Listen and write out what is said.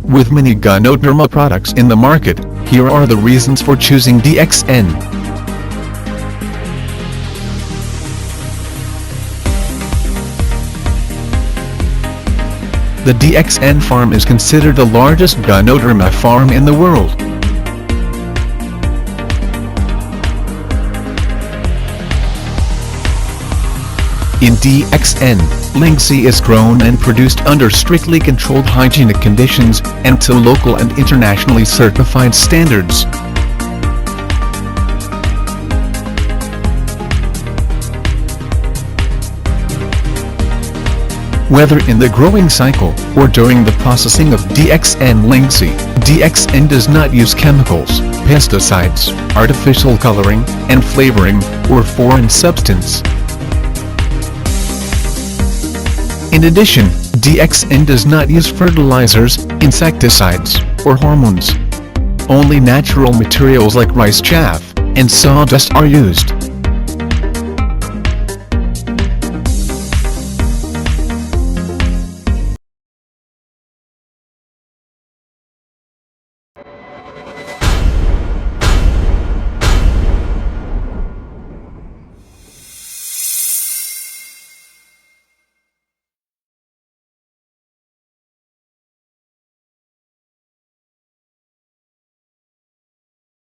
With many Ganoderma products in the market, here are the reasons for choosing DXN. The DXN farm is considered the largest Ganoderma farm in the world. In DXN, linseed is grown and produced under strictly controlled hygienic conditions, and to local and internationally certified standards. Whether in the growing cycle, or during the processing of DXN linseed, DXN does not use chemicals, pesticides, artificial coloring, and flavoring, or foreign substance. In addition, DXN does not use fertilizers, insecticides, or hormones. Only natural materials like rice chaff and sawdust are used.